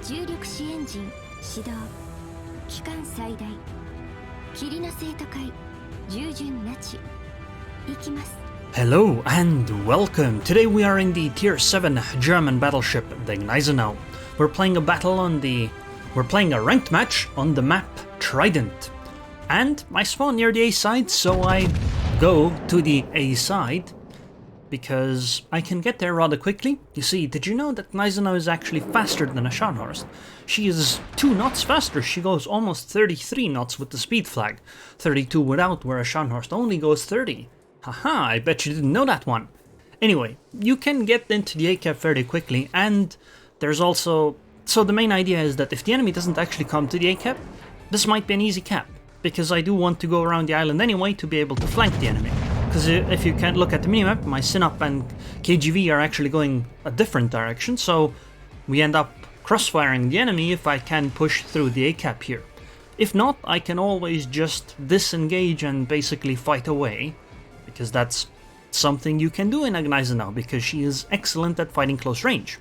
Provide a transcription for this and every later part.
重力子エンジン始動機関最大キリナ生徒会従順なち行きます。 Hello and welcome! Today we are in the Tier 7 German battleship, the Gneisenau. We're playing a ranked match on the map Trident. And I spawn near the A side, so I go to the A side because I can get there rather quickly. You see, did you know that Gneisenau is actually faster than a Scharnhorst? She is 2 knots faster. She goes almost 33 knots with the speed flag, 32 without, where a Scharnhorst only goes 30. Haha, I bet you didn't know that one. Anyway, you can get into the A-cap fairly quickly, and there's also... So the main idea is that if the enemy doesn't actually come to the A-cap, this might be an easy cap, because I do want to go around the island anyway to be able to flank the enemy. Because if you can look at the minimap, my Synop and KGV are actually going a different direction, so we end up crossfiring the enemy if I can push through the A-cap here. If not, I can always just disengage and basically fight away, because that's something you can do in Gneisenau, because she is excellent at fighting close range.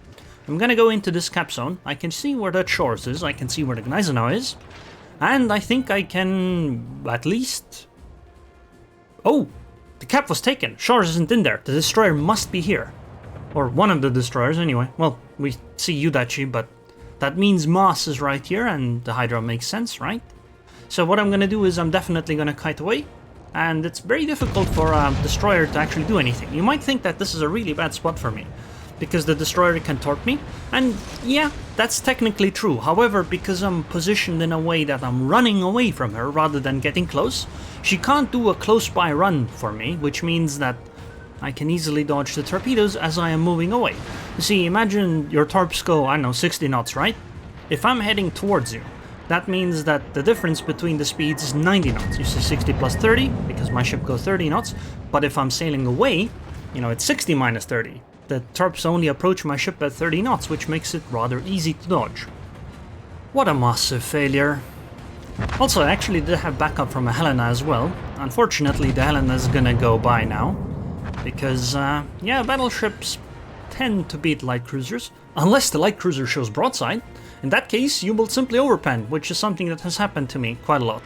I'm gonna go into this cap zone. I can see where the Shores is, I can see where the Gneisenau is, and I think I can at least... Oh! The cap was taken! Shores isn't in there. The destroyer must be here. Or one of the destroyers anyway. Well, we see Udachi, but that means Maass is right here, and the Hydra makes sense, right? So what I'm gonna do is I'm definitely gonna kite away, and it's very difficult for a destroyer to actually do anything. You might think that this is a really bad spot for me, because the destroyer can torp me, and yeah, that's technically true. However, because I'm positioned in a way that I'm running away from her rather than getting close, she can't do a close-by run for me, which means that I can easily dodge the torpedoes as I am moving away. You see, imagine your torps go, I don't know, 60 knots, right? If I'm heading towards you, that means that the difference between the speeds is 90 knots. You see 60 plus 30, because my ship goes 30 knots, but if I'm sailing away, you know, it's 60 minus 30. The torps only approach my ship at 30 knots, which makes it rather easy to dodge. What a massive failure. Also, I actually did have backup from a Helena as well. Unfortunately, the Helena is gonna go by now, because, yeah, battleships tend to beat light cruisers, unless the light cruiser shows broadside. In that case, you will simply overpen, which is something that has happened to me quite a lot.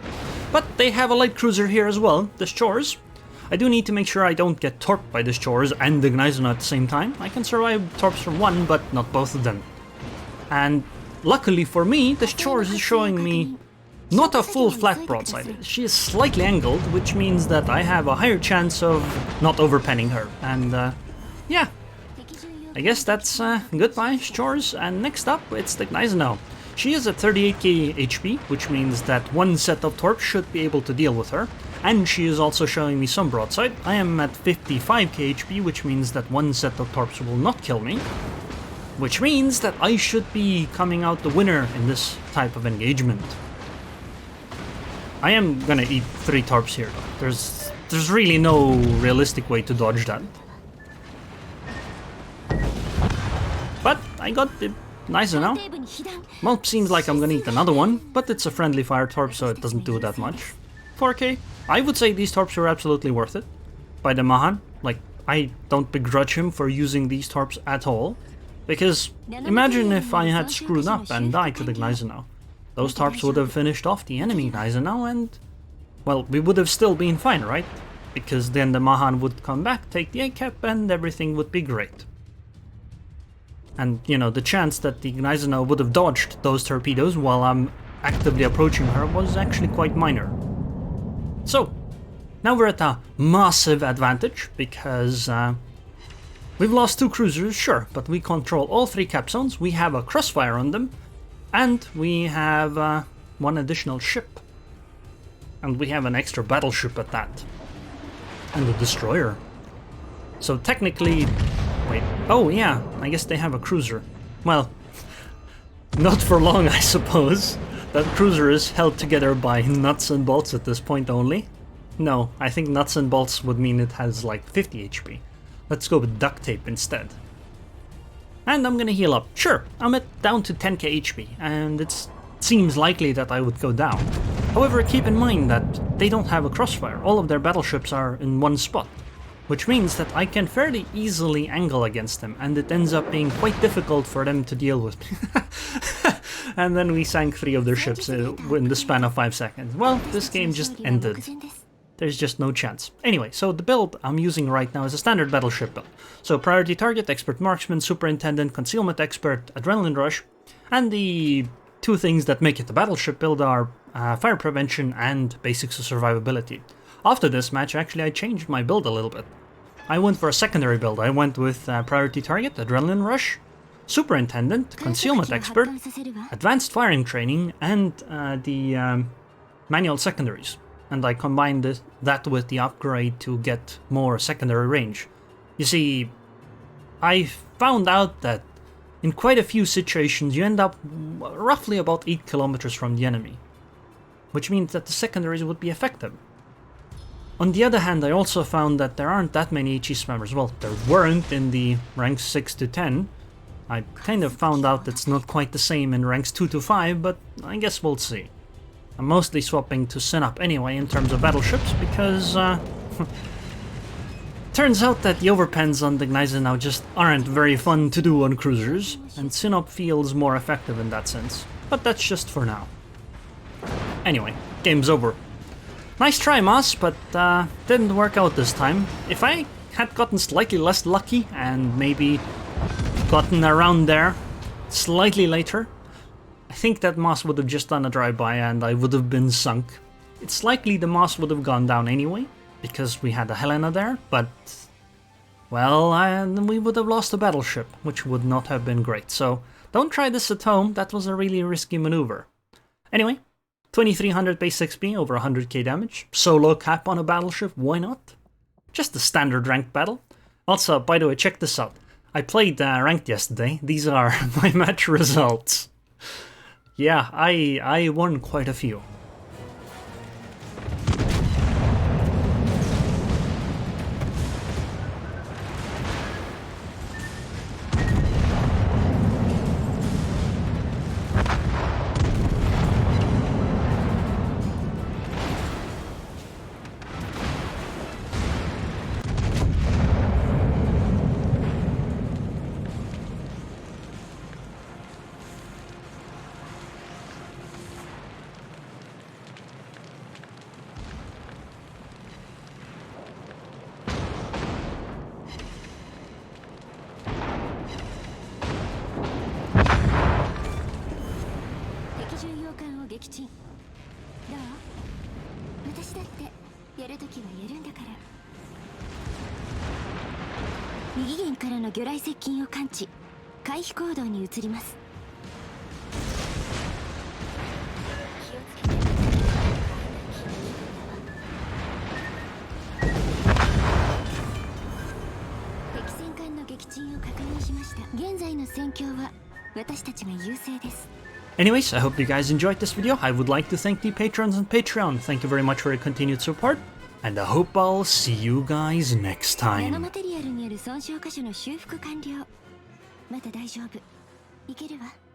But they have a light cruiser here as well, the Shores. I do need to make sure I don't get torped by the Shores and the Gneisenau at the same time. I can survive torps from one, but not both of them. And luckily for me, the Shores is showing me not a full flat broadside. She is slightly angled, which means that I have a higher chance of not overpenning her. And yeah, I guess that's goodbye, Shores. And next up, it's the Gneisenau. She is at 38k HP, which means that one set of torps should be able to deal with her. And she is also showing me some broadside. I am at 55k HP, which means that one set of torps will not kill me. Which means that I should be coming out the winner in this type of engagement. I am gonna eat 3 torps here though. There's really no realistic way to dodge that. But I got the Gneisenau. Well, seems like I'm gonna eat another one, but it's a friendly fire torp, so it doesn't do that much. 4k. I would say these torps were absolutely worth it. By the Mahan. Like, I don't begrudge him for using these torps at all. Because imagine if I had screwed up and died to the Gneisenau. Those torps would have finished off the enemy Gneisenau and... well, we would have still been fine, right? Because then the Mahan would come back, take the A-cap, and everything would be great. And, you know, the chance that the Gneisenau would have dodged those torpedoes while I'm actively approaching her was actually quite minor. So, now we're at a massive advantage, because we've lost 2 cruisers, sure, but we control all 3 cap zones, we have a crossfire on them, and we have 1 additional ship. And we have an extra battleship at that. And a destroyer. So technically... wait, oh yeah, I guess they have a cruiser. Well, not for long, I suppose. That cruiser is held together by nuts and bolts at this point only. No, I think nuts and bolts would mean it has like 50 HP. Let's go with duct tape instead. And I'm gonna heal up. Sure, I'm down to 10k HP, and it seems likely that I would go down. However, keep in mind that they don't have a crossfire. All of their battleships are in one spot. which means that I can fairly easily angle against them, and it ends up being quite difficult for them to deal with. And then we sank 3 of their ships in the span of 5 seconds. Well, this game just ended. There's just no chance. Anyway, so the build I'm using right now is a standard battleship build. So priority target, expert marksman, superintendent, concealment expert, adrenaline rush, and the 2 things that make it the battleship build are fire prevention and basics of survivability. After this match, actually, I changed my build a little bit. I went for a secondary build. I went with priority target, adrenaline rush, superintendent, concealment expert, advanced firing training, and the manual secondaries. And I combined that with the upgrade to get more secondary range. You see, I found out that in quite a few situations you end up roughly about 8 kilometers from the enemy, which means that the secondaries would be effective. On the other hand, I also found that there aren't that many HE spammers. Well, there weren't in the ranks 6 to 10. I kind of found out it's not quite the same in ranks 2 to 5, but I guess we'll see. I'm mostly swapping to Synop anyway in terms of battleships, because turns out that the overpens on the Gneisenau just aren't very fun to do on cruisers, and Synop feels more effective in that sense. But that's just for now. Anyway, game's over. Nice try, Maass, but didn't work out this time. If I had gotten slightly less lucky and maybe gotten around there slightly later, I think that Maass would have just done a drive-by and I would have been sunk. It's likely the Maass would have gone down anyway, because we had a Helena there, but well, we would have lost a battleship, which would not have been great. So don't try this at home, that was a really risky maneuver. Anyway, 2300 base XP, over 100k damage, solo cap on a battleship, why not? Just a standard ranked battle. Also, by the way, check this out. I played ranked yesterday, these are my match results. Yeah, I won quite a few.右舷からの魚雷接近を感知、回避行動に移ります。敵戦艦の撃沈を確認しました。現在の戦況は私たちが優勢です。Anyways, I hope you guys enjoyed this video. I would like to thank the patrons on Patreon. Thank you very much for your continued support. And I hope I'll see you guys next ナノ time. マテリアルによる損傷箇所の修復完了。まだ大丈夫。いけるわ。